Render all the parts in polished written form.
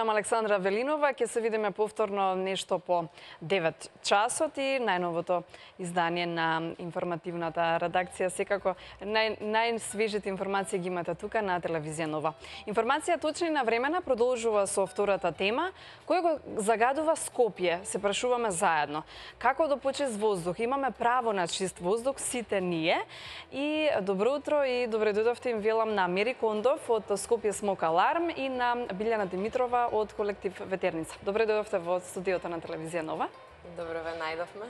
Александра Велинова, ќе се видиме повторно нешто по 9 часот и најновото издание на информативната редакција. Секако најсвежите информации ги имате тука на телевизија Нова. Информација точна и навремена продолжува со втората тема, која го загадува Скопје. Се прашуваме заедно. Како да почист воздух? Имаме право на чист воздух сите ние. И добро утро и добре дојдовте им велам на Мери Кондов од Скопје Смок Аларм и на Билјана Димитрова од колектив Ветерница. Добре дојдовте во студиото на телевизија Нова. Добро ве најдовме.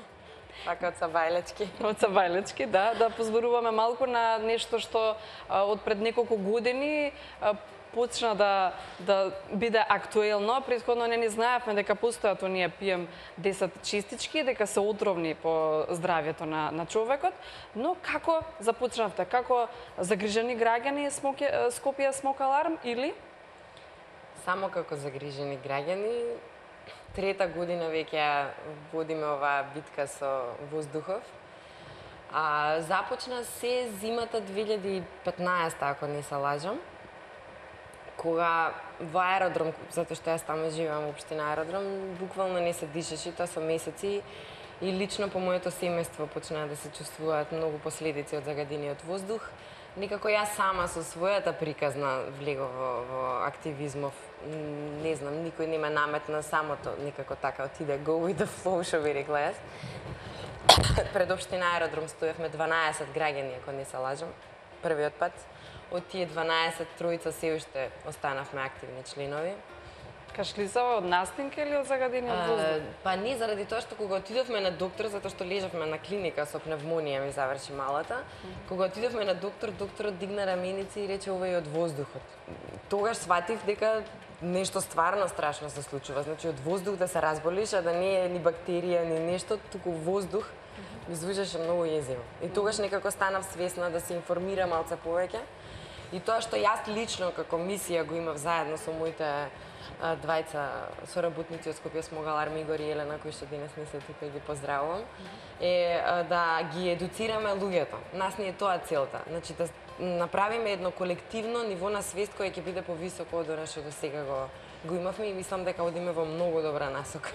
Така од Сабајлечки. Од Сабајлечки, да позборуваме малку на нешто што од пред неколку години почна да биде актуелно. Претходно не ни знаевме дека постојат оние пием 10 чистички, дека се отровни по здравјето на човекот, но како започнавте? Како загрижени граѓани Скопје Смок Аларм или само како загрижени граѓани, трета година веќе водиме оваа битка со воздухов. Започна се зимата 2015, ако не се лажам, кога во аеродром, затоа што јас таму живеам во општина Аеродром, буквално не се дишеше, тоа со месеци и лично по моето семејство почнаа да се чувствуваат многу последици од загадениот воздух. Некако јас сама со својата приказна влегов во активизмов. Не знам, никој не ме наметна, самото некако така отиде go with the flow, што би рекла јас. Пред општина Аеродром стоевме 12 граѓани, ако не се лажам, првиот пат. Од тие 12, тројца се уште останавме активни членови. Кашли се од настинка или од загадениот воздух? Па не, заради тоа што кога отидовме на доктор, затоа што лежавме на клиника со пневмонија ми заврши малата, кога отидовме на доктор, докторот дигна раменици и рече ова е од воздухот. Тогаш сватив дека нешто стварно страшно се случува. Значи од воздух да се разболиш, а да не е ни бактерија, ни нешто, туку воздух ми звучеше многу језиво. И тогаш некако станав свесна да се информирам малце повеќе. И тоа што јас лично како мисија го имав заедно со моите двајца соработници од Скопје Смок Аларм, Игор и Елена, кои што денес не се тука и ги поздравувам, е да ги едуцираме луѓето. Нас не е тоа целта. Значи да направиме едно колективно ниво на свест кој ќе биде повисоко од она што до сега го имавме и мислам дека одиме во многу добра насока.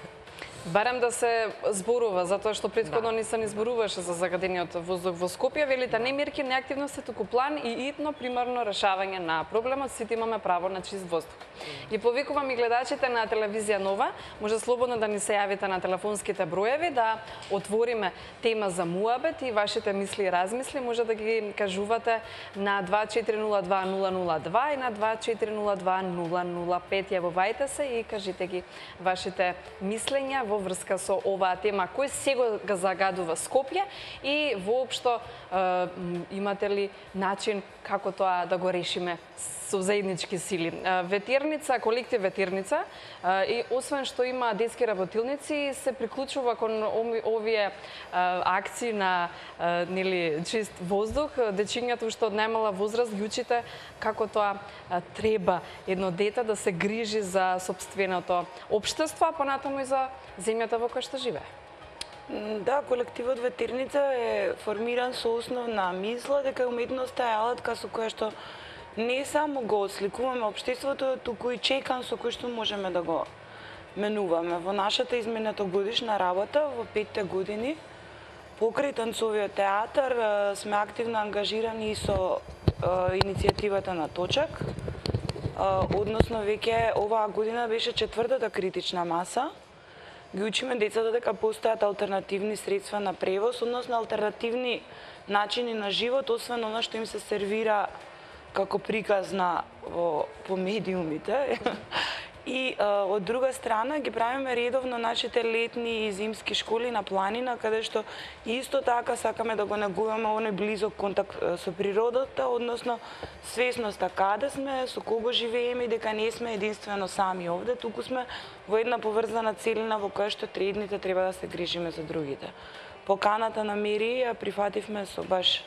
Барем да се зборува, затоа што претходно не се ни зборуваше за загадениот воздух во Скопје. Велите не мерки, не активности, туку план и итно примарно решавање на проблемот. Сите имаме право на чист воздух. Ги повикувам и гледачите на телевизија Нова, може слободно да ни се јавите на телефонските броеви, да отвориме тема за муабет и вашите мисли и размисли може да ги кажувате на 2402-002 и на 2402-005. Јавувајте се и кажите ги вашите мислења во врска со оваа тема, кој се го загадува Скопје и воопшто имате ли начин како тоа да го решиме со заеднички сили. Ветерница, колектив Ветерница, и освен што има детски работилници, се приклучува кон овие акции на чист воздух. Дечињата уште од најмала возраст ги учите како тоа треба едно дете да се грижи за сопственото општество, а понатаму и за земјата во која што живее. Да, колективот Ветерница е формиран со основна мисла дека уметноста е алатка со која што не само го осликуваме општеството, туку и чекан со кој што можеме да го менуваме. Во нашата изменетогодишна работа, во 5-те години, покрај танцовиот театар, сме активно ангажирани и со иницијативата на Точак. Односно, веќе оваа година беше 4-та критична маса. Ги учиме децата дека постојат алтернативни средства на превоз, односно алтернативни начини на живот, освен она што им се сервира како приказна по медиумите. И од друга страна ги правиме редовно нашите летни и зимски школи на планина, каде што исто така сакаме да го негуваме оној близок контакт со природата, односно свесноста каде сме, со кого живееме и дека не сме единствено сами овде, туку сме во една поврзана целина во која што едните треба да се грижиме за другите. Поканата на Мери ја прифативме со баш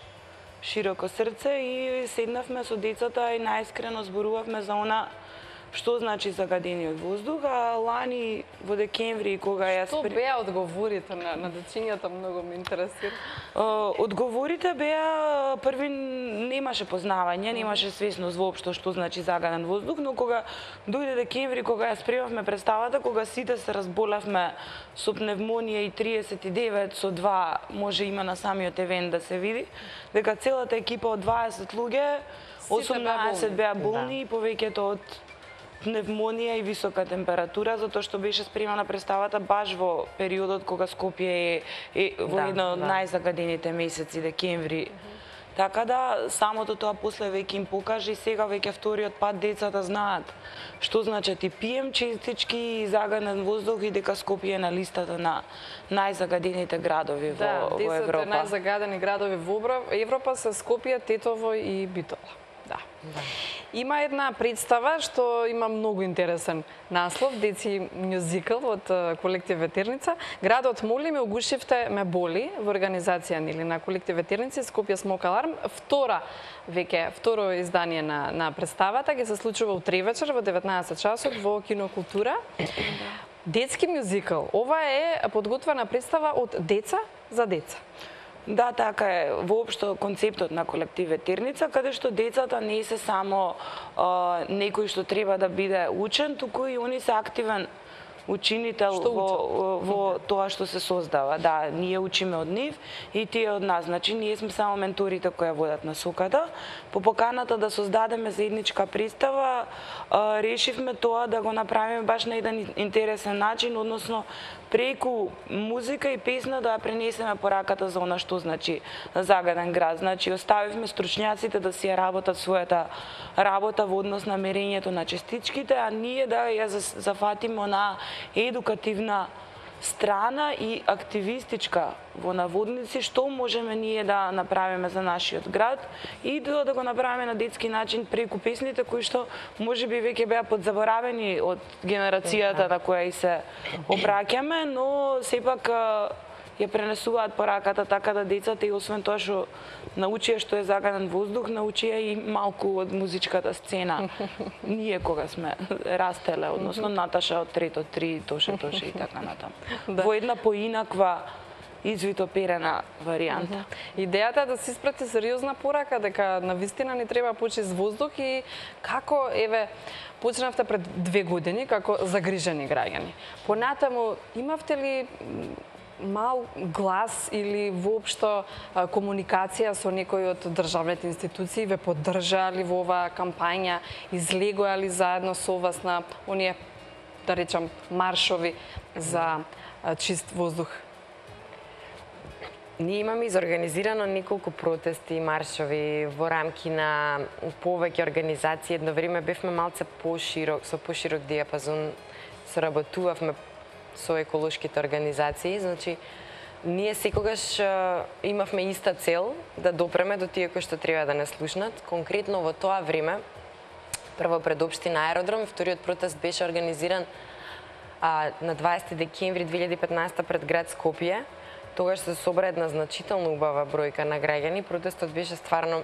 широко срце и седнавме со децата и најискрено зборувавме за она што значи загадениот воздух, а лани во декември кога ја Што беа одговорите на дечињата, многу ме интересира. Одговорите беа први немаше познавање, немаше свесност воопшто што значи загаден воздух, но кога дојде декември, кога ја спремавме представата, кога сите се разболевме со пневмонија и 39 со 2 може има на самиот евент да се види, дека целата екипа од 20 луѓе, 18 беа болни и повеќето од пневмонија и висока температура, затоа што беше спремана представата баш во периодот кога Скопје е во едно од најзагадените месеци, декември. Така да, самото тоа после веќе им покажа и сега веќе вториот пат децата знаат што значат и PM честички и загаден воздух и дека Скопје е на листата на најзагадените градови во Европа. Да, 10 најзагадени градови во Европа се Скопје, Тетово и Битола. Да. Има една представа што има многу интересен наслов, деци мюзикл од колектив Ветерница. Градот моли ме угушивте ме боли во организација нели на колектив Ветерници Скопје Смок Аларм. Второ издание на представата ќе се случува утре вечер во 19 часот во Кино Култура. Детски мюзикл. Ова е подготвена представа од деца за деца. Да, така е воопшто концептот на колектив Ветерница, каде што децата не се само некој што треба да биде учен, туку и они се активен учинител во тоа што се создава. Да, ние учиме од нив и тие од нас. Значи, ние сме само менторите кои ја водат насоката. По поканата да создадеме заедничка представа, решивме тоа да го направиме баш на еден интересен начин, односно преку музика и песна да ја пренесеме пораката за она што значи загаден град. Значи, оставивме стручњаците да си ја работат својата работа во однос на мерењето на честичките, а ние да ја зафатиме на едукативна страна и активистичка во наводници, што можеме ние да направиме за нашиот град и да го направиме на детски начин преку песните кои што можеби веќе беа подзаборавени од генерацијата на која и се обраќаме, но сепак ја пренесуваат пораката така да децата и освен тоа што научија што е загаден воздух, научија и малку од музичката сцена. Ние кога сме растеле, односно Наташа од трето 3, Тоше и така натаму. Во една поинаква извитоперена варијанта. Идејата е да се испрати сериозна порака дека навистина ни треба почист воздух и како почнавте пред 2 години како загрижени граѓани. Понатаму имавте ли мал глас или воопшто комуникација со некој од државните институции, ве поддржали во оваа кампања, излегоа ли заедно со вас на оние, да речам, маршови за чист воздух? Ние имаме изорганизирано неколку протести и маршови во рамки на повеќе организации. Едно време бевме малце со поширок диапазон, соработувавме со еколошките организации, значи ние секогаш имавме иста цел да допреме до тие кои што треба да не слушнат. Конкретно во тоа време, прво пред општина Аеродром, вториот протест беше организиран на 20 декември 2015 пред град Скопје. Тогаш се собра една значително убава бројка на граѓани. Протестот беше стварно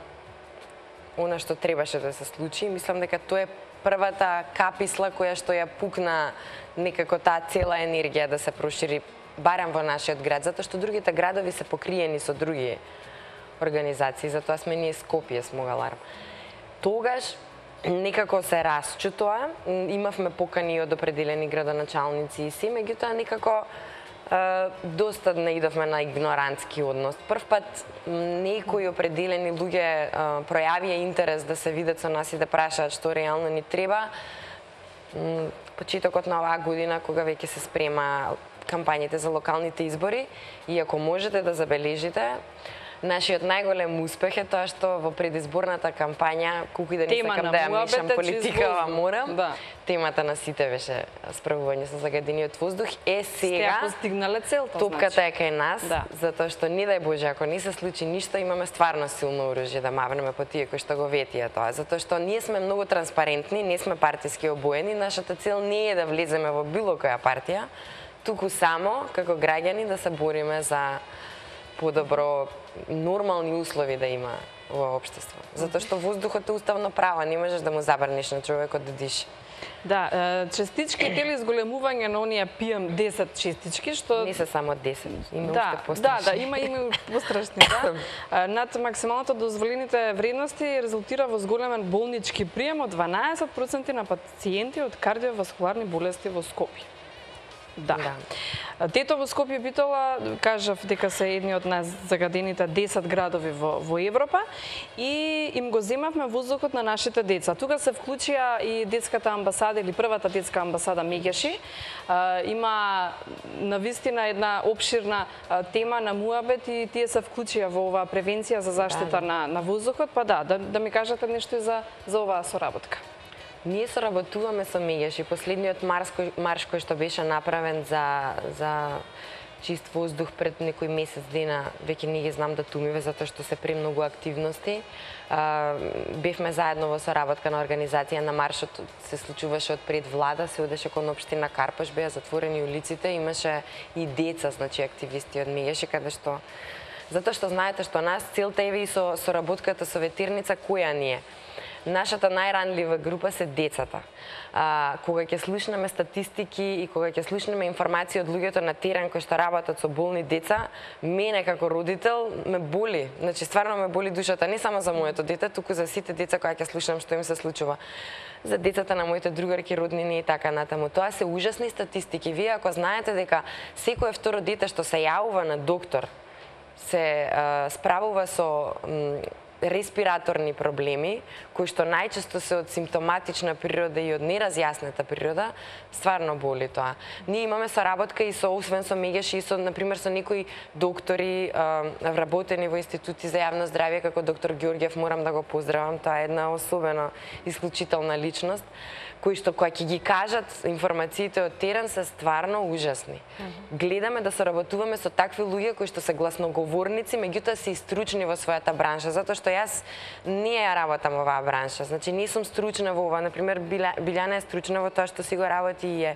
она што требаше да се случи. Мислам дека тоа е првата каписла која што ја пукна некако таа цела енергија да се прошири барем во нашиот град, затоа што другите градови се покриени со други организации, затоа сме ние Скопје Смок Аларм. Тогаш некако се расчу тоа, имавме покани од определени градоначалници и се, меѓутоа некако доста не идовме на игнорантски однос. Прв пат некои определени луѓе пројавија интерес да се видат со нас и да прашаат што реално ни треба. Почетокот на оваа година, кога веќе се спрема кампањите за локалните избори, и ако можете да забележите, нашиот најголем успех е тоа што во предизборната кампања, колку и да не сакам да ја мешам политика, морам, темата на сите беше справување со загадениот воздух. Сега постигнале целта, топката е кај нас, затоа што не дај Боже, ако не се случи ништо, имаме стварно силно оружје да мавнеме по тие кои што го ветија тоа, затоа што ние сме многу транспарентни, не сме партиски обоени, нашата цел не е да влеземе во било која партија, туку само како граѓани да се бориме за подобро нормални услови да има во општество. Затоа што воздухот е уставно право, не можеш да му забраниш на човекот да диша. Да, честичките или зголемување на оние PM10 честички, што... Не се само 10, има Да, уште пострашни. да, има и пострашни, да. Над максималното дозволените вредности резултира во зголемен болнички прием од 12% на пациенти од кардиоваскуларни болести во Скопје. Да. Тето во Скопје Битола, кажав дека се едни од најзагадените 10 градови во Европа и им го земавме воздухот на нашите деца. Тука се вклучија и детската амбасада или првата детска амбасада Мегеши. Има навистина една обширна тема на муабет и тие се вклучија во оваа превенција за заштита на воздухот. Па да ми кажете нешто и за оваа соработка. Ние соработуваме со Мегеши. Последниот марш кој што беше направен за чист воздух пред некој месец дена, веќе не ги знам датумиве затоа што се премногу активности. Бевме заедно во соработка на организација на маршот, се случуваше од пред влада, се одеше кон општина Карпаш, беа затворени улиците, имаше и деца, значи активисти од Мегеши, каде што затоа што знаете што нас целта е и со соработката со ветерница која ни е. Нашата најранлива група се децата. Кога ќе слушнеме статистики и кога ќе слушнеме информации од луѓето на терен кои што работат со болни деца, мене како родител ме боли. Значи стварно ме боли душата, не само за моето дете, туку за сите деца кои ќе слушнам што им се случува. За децата на моите другарки, роднини и така натаму. Тоа се ужасни статистики. Вие ако знаете дека секое второ дете што се јавува на доктор се справува со респираторни проблеми, кои што најчесто се од симптоматична природа и од неразјаснета природа, стварно боли тоа. Ние имаме соработка и освен со Мегеши, и со, например, со некои доктори вработени во институти за јавно здравје, како доктор Ѓорѓев, морам да го поздравам, тоа е една особено исклучителна личност, кои што кога ќе ги кажат информациите од терен се стварно ужасни. Гледаме да соработуваме со такви луѓе кои што се гласноговорници, меѓутоа се и стручни во својата бранша, затоа што јас не ја работам во оваа бранша. Значи не сум стручна во ова. Например, Билјана е стручна во тоа што си го работи и е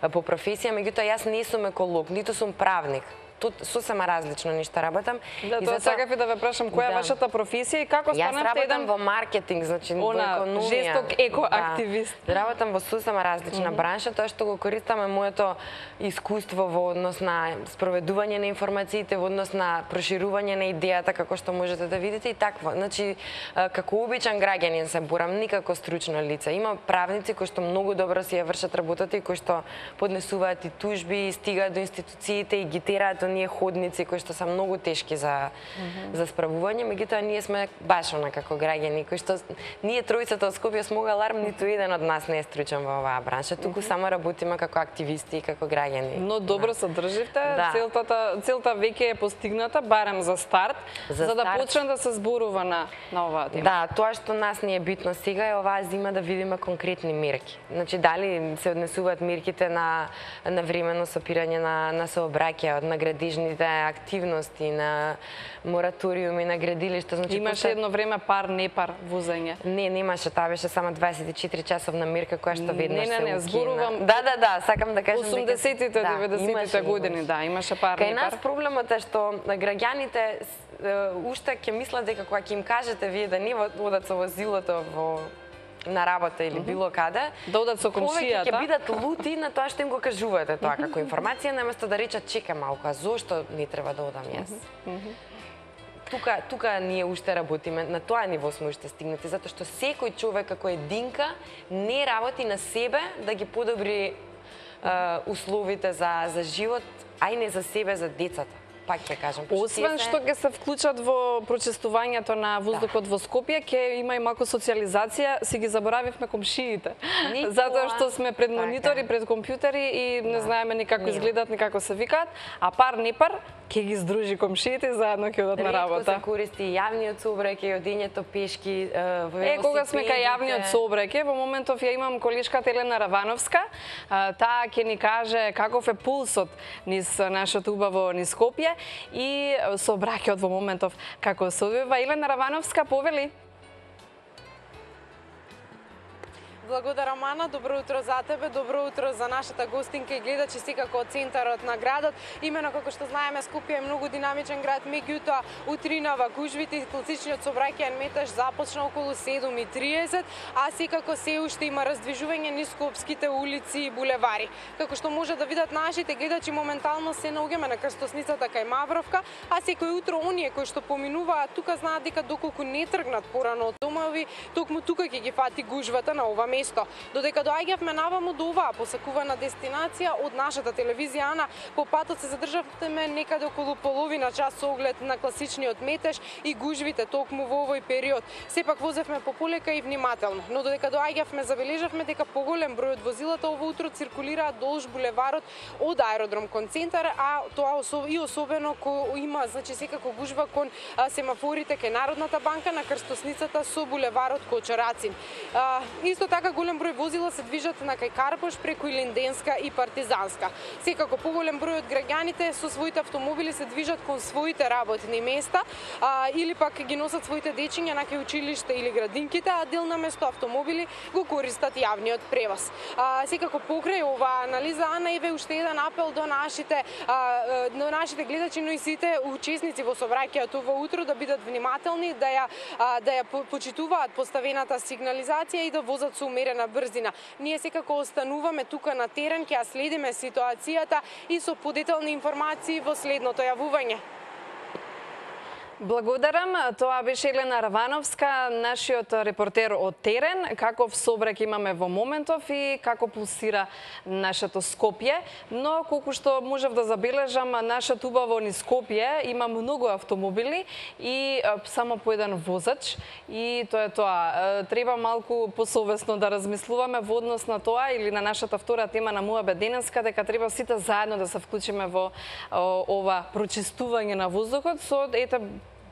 по професија, меѓутоа јас не сум еколог, ниту сум правник. Тут сосема различно нешто работам. Да, тоа сакав и да ве прашам која е вашата професија и како станавте еден... Јас работам во маркетинг, значи во економија. Жесток екоактивист. Да, работам во сосема различна бранша, тоа што го користаме моето искуство во однос на спроведување на информациите, во однос на проширување на идејата, како што можете да видите и такво. Значи, како обичен граѓанин се борам, никако стручно лице. Има правници кои што многу добро си ја вршат работата и кои што поднесуваат и тужби, и стигаат до институциите и ги тераат оние ходници кои што се многу тешки за справување, меѓутоа ние сме баш како граѓани кои што ние тројцата од Скопје Смог Аларм, ниту еден од нас не е стручен во оваа бранша, туку само работиме како активисти и како граѓани. Но добро се држивте, целта веќе е постигната, барем за старт, за да почне да се зборува на оваа тема. Да, тоа што нас ни е битно сега е оваа зима да видиме конкретни мерки. Значи дали се однесуваат мерките на временно сопирање на сообраќај, од наградижните активности, на мораториуми, на градилишта. Значи, имаше едно време пар-непар возење? Не, немаше, тоа беше само 24 часовна мерка која што веднаш се укина. Не, зборувам... Да, сакам да кажам дека... 80-тите, 90-тите години, да, имаше пар-непар. Кај нас проблемот е што граѓаните уште ќе мислат дека кога ќе им кажете вие да не одат со возилото на работа или било каде, да одат со комшијата, ќе бидат лути на тоа што им го кажувате тоа како информација, наместо да речат чека малку, а зошто не треба да одам јас? Тука ние уште работиме, на тоа ниво сме уште стигнати, затоа што секој човек како единка не работи на себе да ги подобри условите за живот, а и не за себе, за децата. Пак ќе кажам. Освен што ќе се вклучат во прочестувањето на воздухот во Скопје, ќе има и малку социјализација, си ги заборавивме комшиите. Затоа што сме пред монитори, пред компјутери и не знаеме ни како изгледаат, ни како се викаат, а пар-непар ќе ги здружи комшиите и заедно ќе одат на работа. Ретко се користи јавниот сообраќај, одењето пешки, во велосипедите. Кога сме кај јавниот сообраќај, во моментов ја имам колешката Елена Равановска, таа ќе ни каже каков е пулсот низ нашето убаво низ Скопје и сообраќајот во моментов како се одвива. Елена Равановска, повели? Благодарам, Ана. Добро утро за тебе, добро утро за нашата гостинка и гледачи секако од центарот на градот. Имено како што знаеме, Скопје е многу динамичен град, меѓутоа утринава гужвите и класичниот сообраќајен метеж започна околу 7:30, а секако се уште има раздвижување низ скопските улици и булевари. Како што може да видат нашите гледачи, моментално се наоѓаме на крстосницата кај Мавровка, а секој утро оние кои што поминуваат тука знаат дека доколку не тргнат порано од домови, токму тука ќе ги фати гужвата на ова место. Додека доаѓавме наваму до оваа посакувана дестинација од нашата телевизија Ана, по патот се задржавме некаде околу половина час со оглед на класичниот метеж и гужвите токму во овој период. Сепак возевме пополека и внимателно, но додека доаѓавме забележавме дека поголем број од возилата ово утро циркулираат долж булеварот од аеродром кон центар, а тоа и особено кој има, значи секако гужва кон семафорите кај Народната банка на крстосницата со булеварот Кочо Рацин. Исто така голем број возила се движат на кај Карпош преку Илинденска и Партизанска. Секако поголем број од граѓаните со своите автомобили се движат кон своите работни места или пак ги носат своите дечиња на кај училиште или градинките, а дел на место автомобили го користат јавниот превоз. Секако покрај оваа анализа, Ана, еве уште еден апел до нашите гледачи, но и сите учесници во сообраќајот ова утро да бидат внимателни, да ја почитуваат поставената сигнализација и да возат со умерена брзина. Ние секако остануваме тука на терен, ќе ја следиме ситуацијата и со подетални информации во следното јавување. Благодарам. Тоа беше Елена Равановска, нашиот репортер од терен. Каков сообраќај имаме во моментов и како пулсира нашето Скопје. Но колку што можев да забележам, нашата убаво низ Скопје има многу автомобили и само по еден возач. И тоа е тоа. Треба малку посовесно да размислуваме во однос на тоа или на нашата втора тема на Муабет денеска, дека треба сите заедно да се вклучиме во ова прочистување на воздухот со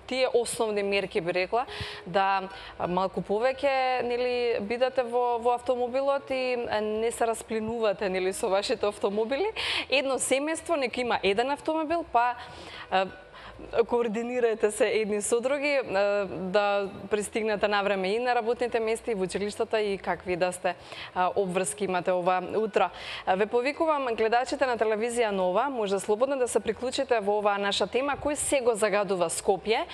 тие основни мерки, би рекла, да малку повеќе бидете во автомобилот и не се расплинувате со вашите автомобили. Едно семејство нека има еден автомобил, па координирајте се едни со други, да пристигнете на време и на работните места и во училиштата и какви да сте обврски имате ова утро. Ве повикувам гледачите на телевизија Нова, може слободно да се приклучите во оваа наша тема, кој се го загадува Скопје.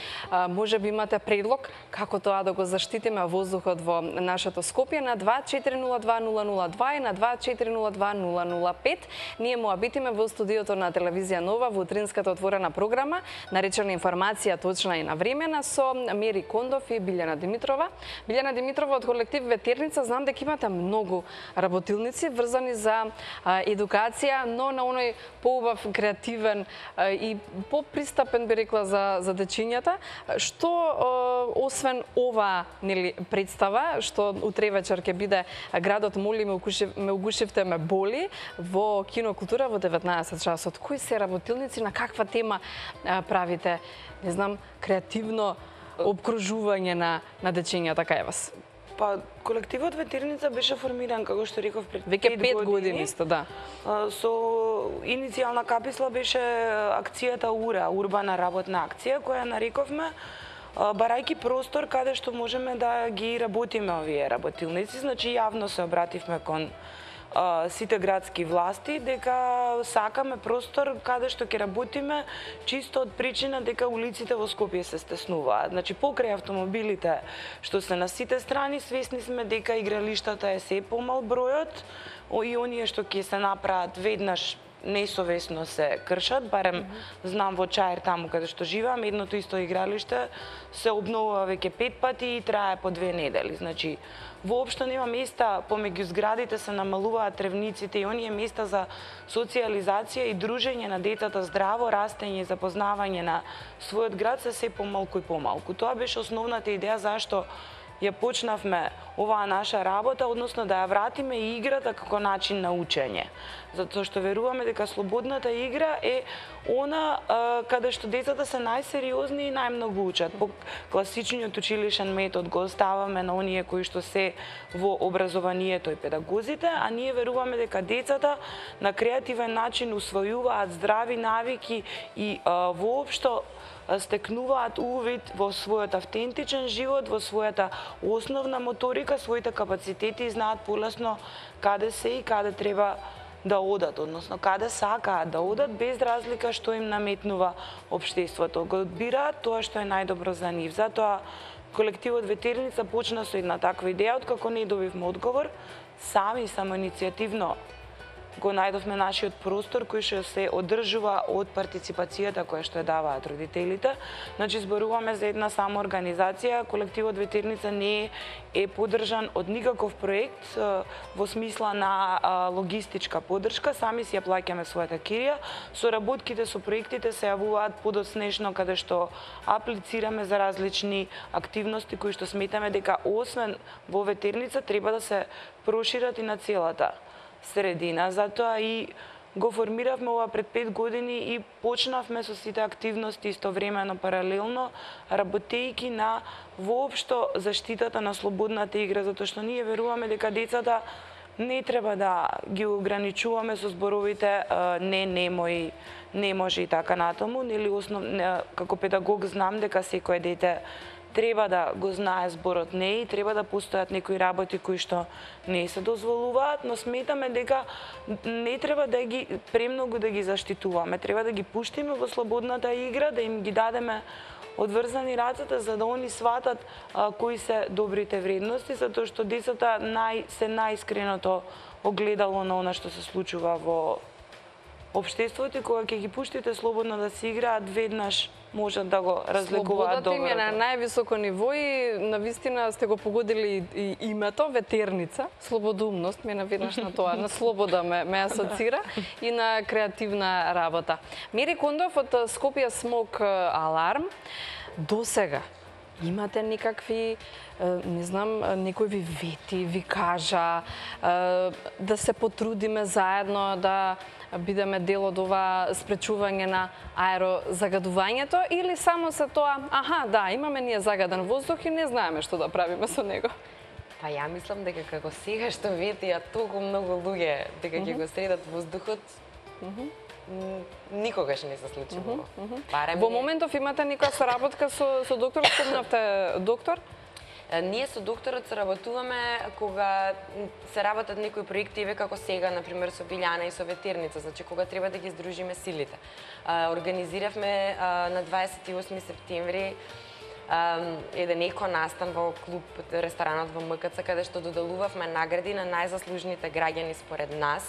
Може би имате предлог како тоа да го заштитиме воздухот во нашето Скопје на 2402-002 и на 2402-005. Ние му абитиме во студиото на телевизија Нова во утринската отворена програма, наречена информација точна и навремена со Мери Кондов и Билјана Димитрова. Билјана Димитрова од колектив Ветерница, знам дека имате многу работилници врзани за едукација, но на оној поубав, креативен и попристапен, би рекла, за дечињата. Што освен ова представа, што утре вечер ќе биде Градот моли ме угушивте ме боли во Кинокултура во 19 часот. Кои се работилници, на каква тема правите, не знам, креативно обкружување на дечињата кај вас? Па, колективот Ветерница беше формиран, како што реков, пред 5 години исто, да. Со иницијална каписла беше акцијата УРА, урбана работна акција, која нарековме барајки простор каде што можеме да ги работиме овие работилници. Значи, јавно се обративме кон сите градски власти дека сакаме простор каде што ќе работиме, чисто од причина дека улиците во Скопје се стеснуваат. Значи, покрај автомобилите што се на сите страни, свесни сме дека игралиштата е се помал бројот и оние што ќе се направат веднаш несовесно се кршат, барем знам во Чаир, таму каде што живеам, едното исто игралиште се обновува веќе 5 пати и трае по 2 недели. Значи, воопшто нема места, помеѓу зградите се намалуваат тревниците и оние места за социјализација и дружење на децата, здраво растење и запознавање на својот град се помалку и помалку. Тоа беше основната идеја зашто ја почнавме оваа наша работа, односно да ја вратиме играта како начин на учење. Затоа што веруваме дека слободната игра е она каде што децата се најсериозни и најмногу учат. По класичниот училишен метод го оставаме на оние кои што се во образованието и педагозите, а ние веруваме дека децата на креативен начин усвојуваат здрави навики и воопшто стекнуваат увид во својот автентичен живот, во својата основна моторика, своите капацитети и знаат полесно каде се и каде треба да одат, односно каде сакаат да одат, без разлика што им наметнува општеството. Го одбираат тоа што е најдобро за нив. Затоа колективот Ветерница почна со една таква идеја, откако не добивме одговор, сами самоиницијативно го најдовме нашиот простор кој што се одржува од партиципацијата која што ја даваат родителите. Значи зборуваме за една самоорганизација, колективот Ветерница не е поддржан од никаков проект во смисла на логистичка поддршка, сами си ја плаќаме својата кирија. Соработките со проектите се јавуваат подоцнешно каде што аплицираме за различни активности кои што сметаме дека освен во Ветерница треба да се прошират и на целата средина. Затоа и го формиравме ова пред 5 години и почнавме со сите активности истовремено, паралелно, работејќи на воопшто заштитата на слободната игра, затоа што ние веруваме дека децата не треба да ги ограничуваме со зборовите не може и така натаму, нели како педагог знам дека секое дете треба да го знае зборот не и треба да постојат некои работи кои што не се дозволуваат, но сметаме дека не треба да ги премногу да ги заштитуваме, треба да ги пуштиме во слободната игра, да им ги дадеме одврзани рацете за да они сватат кои се добрите вредности, затоа што децата се најискреното огледало на она што се случува во општеството и кога ќе ги пуштите слободно да се играат, веднаш можат да го разликуваат доброто. Слободата им е на највисоко ниво и навистина сте го погодили и името Ветерница. Слободумност ме наведнаш на тоа, на слобода ме асоцира и на креативна работа. Мери Кондов од Скопје Смок Аларм. Досега имате никакви, не знам, некој ви вети, ви кажа да се потрудиме заедно да бидеме дел од ова спречување на аерозагадувањето или само се тоа, да, имаме ние загаден воздух и не знаеме што да правиме со него? Па ја мислам дека како сега што ветија толку многу луѓе дека ќе го средат воздухот, никогаш не се случило. Во моментов имате некоја соработка со доктор, спомнавте доктор? Ние со докторот соработуваме кога се работат некои проекти, како сега, например, со Билјана и со Ветерница, значи кога треба да ги здружиме силите. Организиравме на 28 септември еден еко настан во клуб ресторанот во МКЦ, каде што доделувавме награди на најзаслужните граѓани според нас.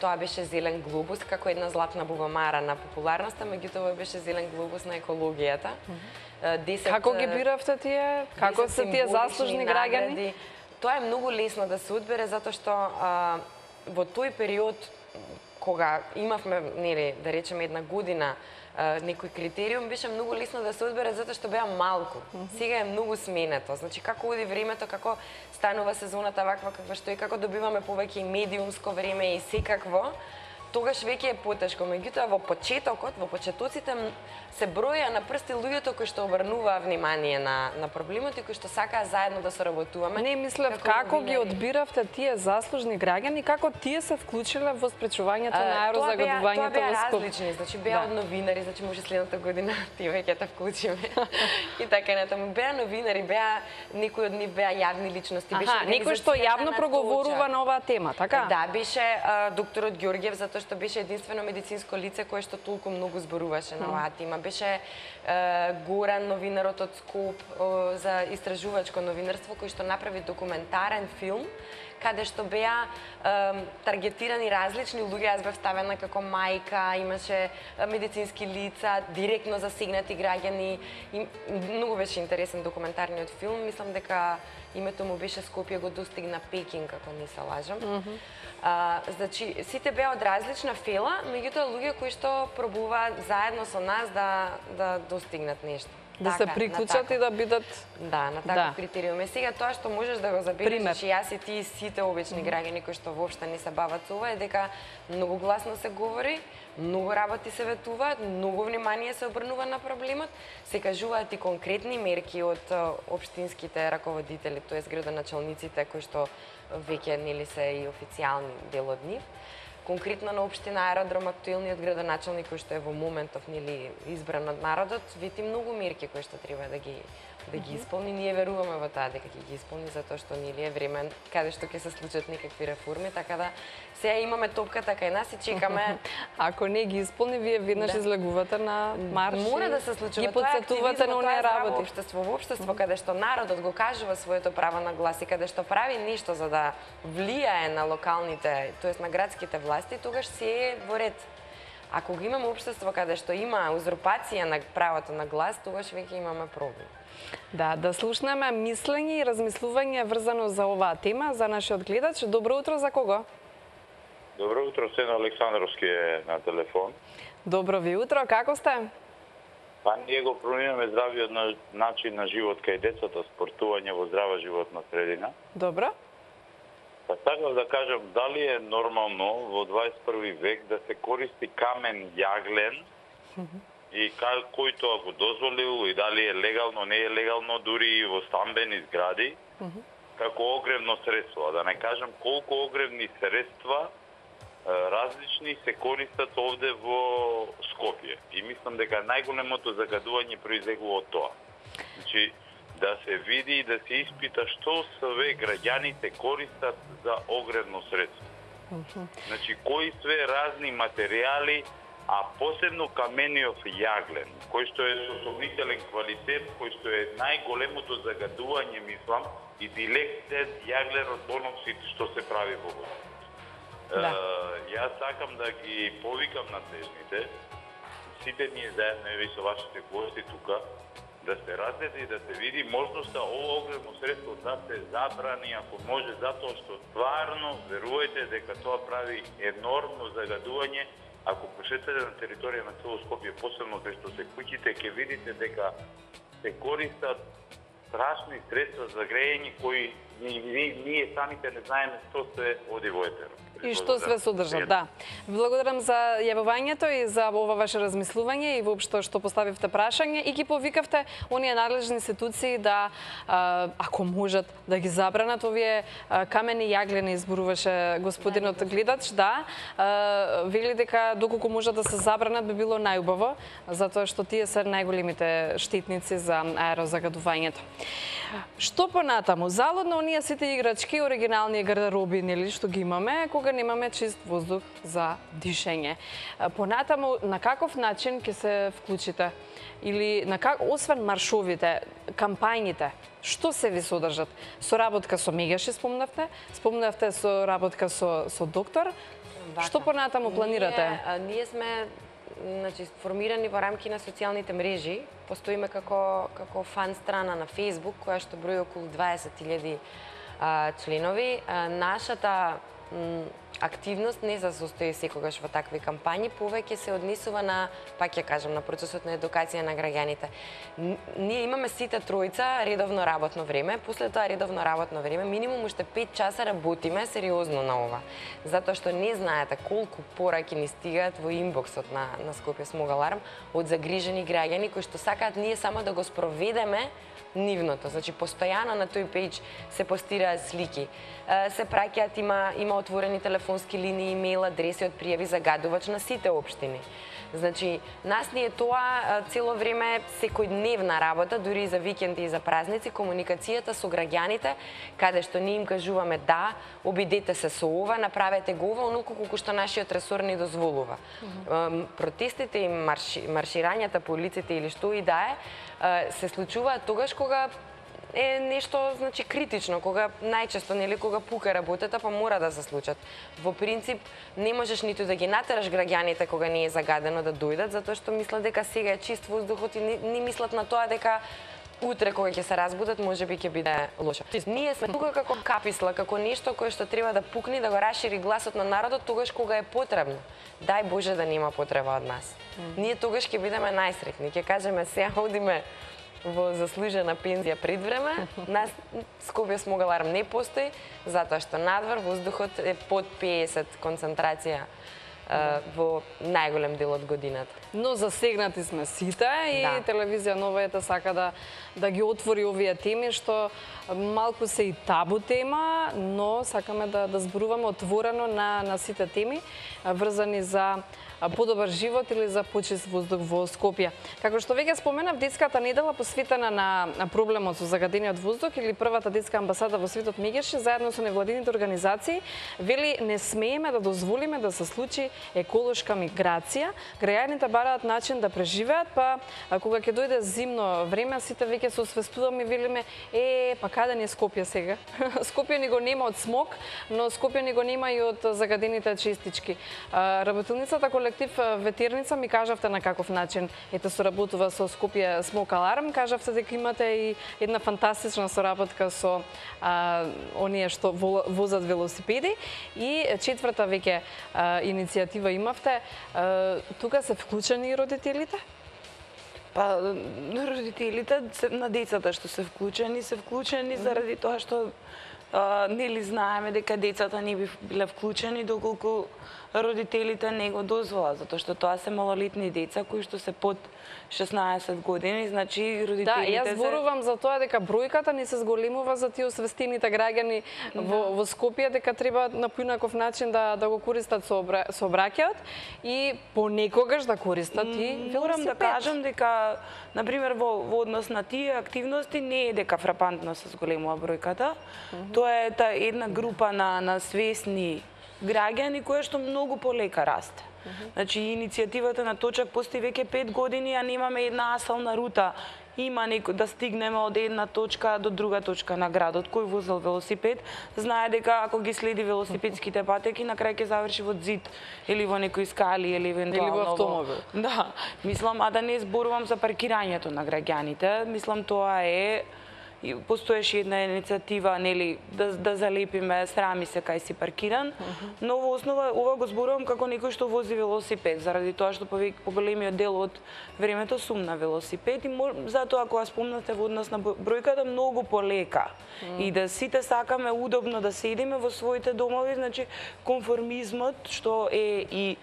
Тоа беше Зелен глобус, како една златна бубамара на популарноста, меѓутоа беше Зелен глобус на екологијата. Како ги биравте тие? Како се тие заслужни граѓани? Тоа е многу лесно да се одбере, затоа што во тој период, кога имавме, да речеме, една година некој критериум, беше многу лесно да се одбере затоа што беа малку. Сега е многу сменето. Значи, како оди времето, како станува сезоната ваква каква што е, како добиваме повеќе и медиумско време и секакво, тогаш веќе е потешко. Меѓутоа, во почетокот, во почетоците се броја на прсти луѓето кои што обрнуваа внимание на проблемот и кои што сакаа заедно да соработуваме. Не мислев како ги одбиравте тие заслужни граѓани, како тие се вклучиле во спречувањето на аерозагадувањето во Скопје? Тоа беа различни, значи беа од новинари, значи може следната година тие веќе те вклучиме. И така натаму беа новинари, некои од нив беа јавни личности, беше некој што јавно проговорува на оваа тема, така? Да, беше докторот Ѓорѓев, затоа што беше единствено медицинско лице кое што толку многу зборуваше на оваа тема. Беше Горан, новинарот од Скоп за истражувачко новинарство, кој што направи документарен филм, каде што беа таргетирани различни луѓе, јас бев ставена како мајка, имаше медицински лица, директно засегнати граѓани. Многу беше интересен документарниот филм, мислам дека името му беше Скопје го достигна Пекинг, ако не се лажам. Значи, сите беа од различна фела, меѓутоа луѓе кои што пробуваат заедно со нас да достигнат нешто. Да се приклучат и да бидат... Да, на таков критериум. Сега тоа што можеш да го забележиш, значи јас и ти и сите обични граѓани кои што воопшто не се бават со ова, е дека многу гласно се говори, многу работи се ветуваат, многу внимание се обрнува на проблемот, се кажуваат и конкретни мерки од општинските раководители, тоест градоначалниците кои што веќе нели се и официјални дел од нив. конкретно на општина Аеродром актуелниот градоначалник кој што е во моментов нели избран од народот, вети многу мерки кои што треба да ги исполни. Ние веруваме во таа дека ќе ги исполни затоа што нели е време каде што ќе се случат некакви реформи, така да сега имаме топката кај нас и чекаме. Ако не ги исполни, вие веднаш излегувате на марш. Мора да се случи. Ги подсетувате на оние работи. Во општество каде што народот го кажува своето право на глас и каде што прави нешто за да влијае на локалните, тоест на градските власти, тогаш се е во ред. Ако го имаме општество каде што има узурпација на правото на глас, тогаш веќе имаме проблем. Да слушнеме мислење и размислување врзано за оваа тема за нашиот гледач. Добро утро, за кого? Добро утро, Сен Александровски е на телефон. Добро ви утро, како сте? Па ние го променуваме здравиот начин на живот кај децата, спортување во здрава животна средина. Добро. Па сакав да кажам, дали е нормално во 21 век да се користи камен јаглен и којто ако дозволил и дали е легално, не е легално, дури и во стамбени згради, како огревно средство. Да не кажам колку огревни средства различни се користат овде во Скопје. И мислам дека најголемото загадување произлегува од тоа. Значи, да се види и да се испита што све граѓаните користат за огревно средство. Значи, кои све разни материјали, а посебно камениот јаглен, кој што е со сомнителен квалитет, кој што е најголемото загадување, мислам, и директен јагленот моноксид што се прави во водата. Јас сакам да ги повикам надлежните, сите ние заедно и со вашите гости тука, да се разгледа и да се види можноста ово огревно средство да се забрани, ако може, затоа што стварно верувајте дека тоа прави енормно загадување. Ако пошетате на територија на цело Скопје, посебно кај што се куќите, ќе видите дека се користат страшни средства за грејење кои ние самите не знаеме што се оди во етерот. И што све содржат, да. Благодарам за јавувањето и за ова ваше размислување и воопшто што поставивте прашање и ги повикавте оние надлежни институции да, ако можат, да ги забранат овие камени јаглени, изборуваше господинот гледач, да. Вели дека доколку можат да се забранат би било најубаво, затоа што тие се најголемите штетници за аерозагадувањето. Што понатаму? Залудно оние сите играчки, оригинални гардероби, нели, што ги имаме, кога немаме чист воздух за дишење. Понатаму, на каков начин ќе се вклучите? Или освен маршовите, кампањите, што се ви содржат? Соработка со Мегаши спомнавте соработка со доктор. Што понатаму планирате? Ние сме формирани во рамки на социјалните мрежи. Постоиме како фан страна на Facebook, која што брои околу 20.000 членови. Нашата активност не се состои секогаш во такви кампањи, повеќе се однесува на, пак ќе кажам, на процесот на едукација на граѓаните. Ние имаме сите тројца редовно работно време, после тоа редовно работно време, минимум уште 5 часа работиме сериозно на ова. Затоа што не знаете колку пораки ни стигаат во инбоксот на Скопје Смог Аларм од загрижени граѓани кои што сакаат ние само да го спроведеме нивното. Значи, постојано на тој пејдж се постираат слики, се праќаат, има отворени телефонски линии, имейл адреси од пријави загадувач на сите општини. Значи, нас ни е тоа цело време секојдневна работа, дури и за викенди и за празници, комуникацијата со граѓаните, каде што ние им кажуваме да, обидете се со ова, направете го ова, оноку колку што нашиот ресор ни дозволува. Протестите и марширањата по улиците или што и да е, се случуваат тогаш кога е нешто, значи, критично, кога најчесто, нели, кога пука работата, па мора да се случат. Во принцип, не можеш ниту да ги натераш граѓаните кога не е загадено да дојдат, затоа што мислат дека сега е чист воздухот и не мислат на тоа дека утре кога ќе се разбудат, можеби ќе биде лошо. Ние сме тука како каписла, како нешто кое што треба да пукне, да го расшири гласот на народот тогаш кога е потребно. Дај Боже да нема потреба од нас. Ние тогаш ќе бидеме најсреќни, ќе кажеме сега одиме во заслужена пензија пред време. Нас Скопје Смог Аларм не постои, затоа што надвор воздухот е под 50 концентрација во најголем дел од годината. Но засегнати сме сите и Да. телевизија Нова ета сака да ги отвори овие теми што малку се и табу тема, но сакаме да зборуваме отворено на сите теми врзани за подобар живот или за почист воздух во Скопје. Како што веќе споменав, детската недела посветена на проблемот со загадениот воздух или првата детска амбасада во светот Мегеши заедно со невладините организации вели не смееме да дозволиме да се случи еколошка миграција. Граѓаните бараат начин да преживеат, па кога ќе дојде зимно време сите веќе се освестуваме и велиме па каде ни е Скопје сега? Скопје ни го нема од смог, но Скопје ни го нема и од загадените честички. Работилницата колектив Ветерница ми кажавте на каков начин ете соработува со Скопје Смок Аларм, кажавте дека имате и една фантастична соработка со оние што возат велосипеди и четврта веќе иницијатива имавте. Тука се вклучени и родителите? Па, родителите на децата што се вклучени заради тоа што нели знаеме дека децата не би биле вклучени доколку родителите не го дозволат, затоа што тоа се малолетни деца кои што се под 16 години, значи родителите јас зборувам за тоа дека бројката ни се зголемува за тие освестените граѓани во Скопје дека треба на поинаков начин да го користат сообраќајот и понекогаш да користат и велосипед. Морам да кажам дека на пример во однос на тие активности не е дека фрапантно се зголемува бројката. Тоа е една група на свесни граѓани која што многу полека расте. Значи, иницијативата на Точак постои веќе 5 години, а немаме една асфалтна рута. Има да стигнеме од една точка до друга точка на градот. Кој возел велосипед, знае дека ако ги следи велосипедските патеки, на крај ќе заврши во зид или во некој скали или евентуално во автомобил. Да, мислам, а да не зборувам за паркирањето на граѓаните, мислам тоа е постоеше една иницијатива, нели, да залепиме срами се кај си паркиран, но во основа ова го зборувам како некој што вози велосипед, заради тоа што поголемиот дел од времето сум на велосипед и затоа кога спомнате во однос на бројката многу полека и да сите сакаме удобно да седиме во своите домови, значи конформизмот што е и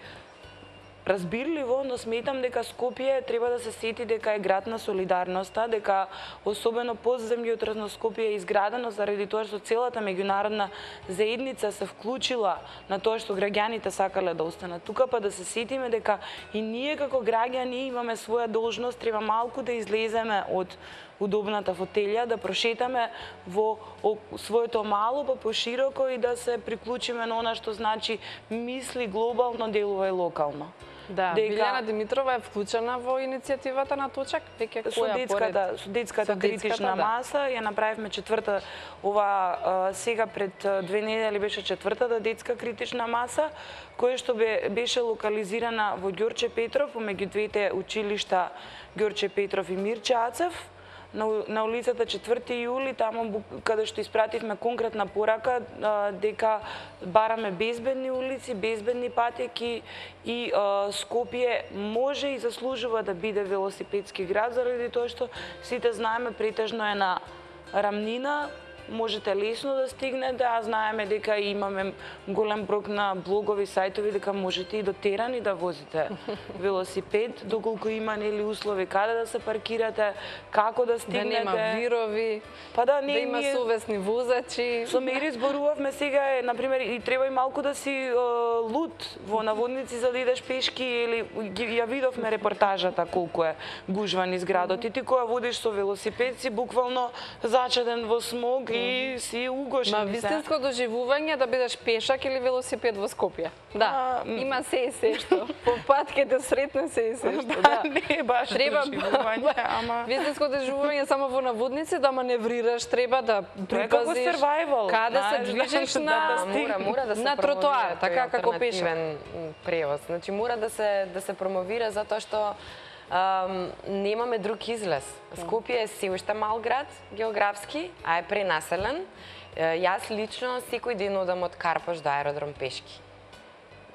разбирливо, но сметам дека Скопје треба да се сети дека е град на солидарноста, дека особено подземјот на Скопје е изградено заради тоа што целата меѓународна заедница се вклучила на тоа што граѓаните сакале да останат тука, па да се сетиме дека и ние како граѓани имаме своја должност, треба малку да излеземе од удобната фотелја, да прошетаме во своето мало, па пошироко и да се приклучиме на она што значи мисли глобално, делува и локално. Да, Билјана Димитрова е вклучена во иницијативата на Точак, веќе која со детската критична маса, ја направивме четврта, ова сега пред 2 недели беше четвртата детска критична маса, која што беше локализирана во Ѓорче Петров, меѓу двете училишта Ѓорче Петров и Мирче Ацев, на улицата 4 јули, таму каде што испративме конкретна порака дека бараме безбедни улици, безбедни патеки и Скопје може и заслужува да биде велосипедски град, заради тоа што сите знаеме претежно е на рамнина, можете лесно да стигнете, а знаеме дека имаме голем број на блогови, сајтови, дека можете и до терани да возите велосипед, доколку има нели услови каде да се паркирате, како да стигнете. Да нема вирови, па да има совесни возачи. Со Мери зборувавме сега, например, и треба и малку да си лут во наводници за да идеш пешки, или ја видовме репортажата колку е гужва низ градот. И ти кога водиш со велосипед си буквално зачеден во смог и си угошен. Ма вистинско доживување да бидеш пешак или велосипед во Скопје. Да, има се и се што. По патките сретне се и се што. Да, не е баш доживување, ама вистинско доживување само во наводници, да маневрираш, треба да припазиш каде се движиш на тротоар, така како пешак. Превоз. Значи мора да се промовира затоа што немаме друг излез. Скопје е се уште мал град, географски, а е пренаселен. Јас лично секој ден одам од Карпош до аеродром пешки.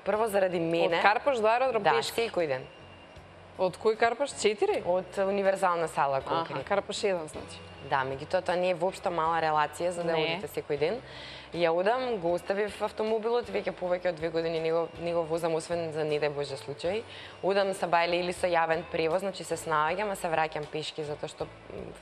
Прво заради мене. Од Карпош до аеродром пешки? Да, секој ден. Од кој Карпош? 4? Од универзална сала конкретно. Карпош 1, значи. Да, меѓутоа тоа не е воопшто мала релација за да Не. одите секој ден. Ја одам, го оставив автомобилот, веќе повеќе од 2 години не го возам, освен за не дај Боже случај. Одам со бајле или со јавен превоз, значи се снаоѓам, а се враќам пешки затоа што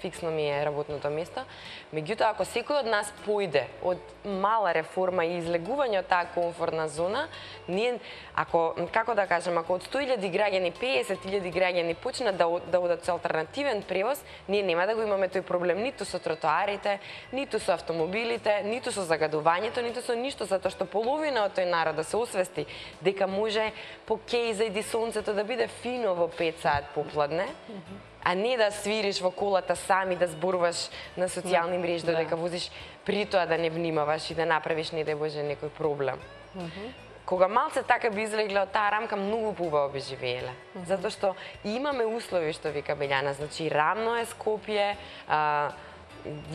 фиксно ми е работното место. Меѓутоа, ако секој од нас појде од мала реформа и излегување од таа комфортна зона, ние, ако, како да кажем, ако од 100.000 граѓани, 50.000 граѓани почнат да одат со алтернативен превоз, ние нема да го имаме тој проблем ниту со тротоарите, ниту со автомобилите, ниту со загадувањето, ниту со ништо, затоа што половина од тој народ да се освести дека може по кеј зајди сонцето да биде фино во 5 саат попладне, а не да свириш во колата сам и да зборуваш на социјални мрежи додека возиш, при тоа да не внимаваш и да направиш, не дај Боже, некој проблем. Кога малце така би излегле од таа рамка, многу поубаво би живееле. Затоа што имаме услови, што вика Белјана, значи рамно е Скопје,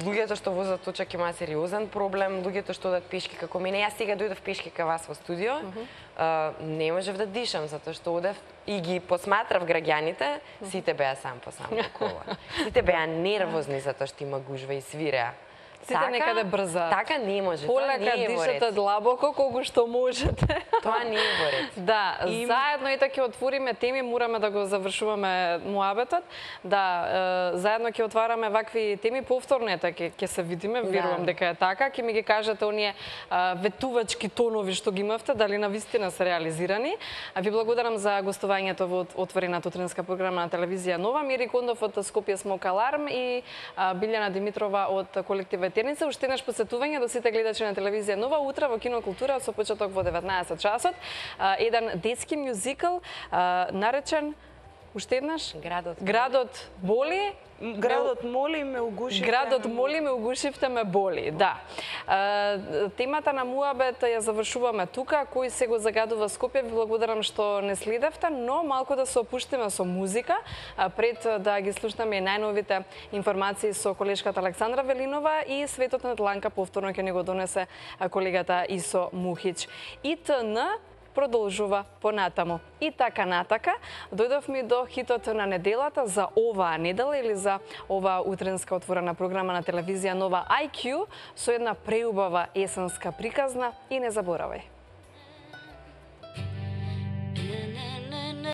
луѓето што возат точак има сериозен проблем, луѓето што одат пешки како мене. Јас сега дојдов пешки кај вас во студио, не можев да дишам затоа што одев и ги посматрав граѓаните, сите беа сам по сам во кола. Сите беа нервозни затоа што има гужва и свиреа. Сите некаде брзаат. Така не може, тоа не Полека е во ред. дишете длабоко колку што можете. Тоа не е во ред. Да, заедно и така отвориме теми, мораме да го завршуваме муабетот. Да, заедно ќе отвараме вакви теми повторно, така ќе се видиме, верувам дека е така, ќе ми ги кажете оние ветувачки тонови што ги имавте, дали навистина се реализирани. Ви благодарам за гостувањето во отворената утринска програма на телевизија Нова. Мири Кондов од Скопје Смок Аларм и Билјана Димитрова од колектив Ветерница. Уште еднаш посетување до сите гледачи на телевизија Нова утре во Кино Култура со почеток во 19 часот. Еден детски мюзикл наречен уште еднаш Градот боли. Градот моли ме угушивте. Градот моли ме угушивте ме боли. Да. Темата на муабет ја завршуваме тука. Кој се го загадува Скопје, ви благодарам што не следевте, но малку да се опуштиме со музика пред да ги слушнеме и најновите информации со колешката Александра Велинова и светот на дланка повторно ќе ни го донесе колегата Исо Мухич. ИТН продолжува понатаму. И така натака, дојдовме до хитот на неделата за оваа недела или за оваа утринска отворена програма на телевизија Нова IQ со една преубава есенска приказна и не заборавај.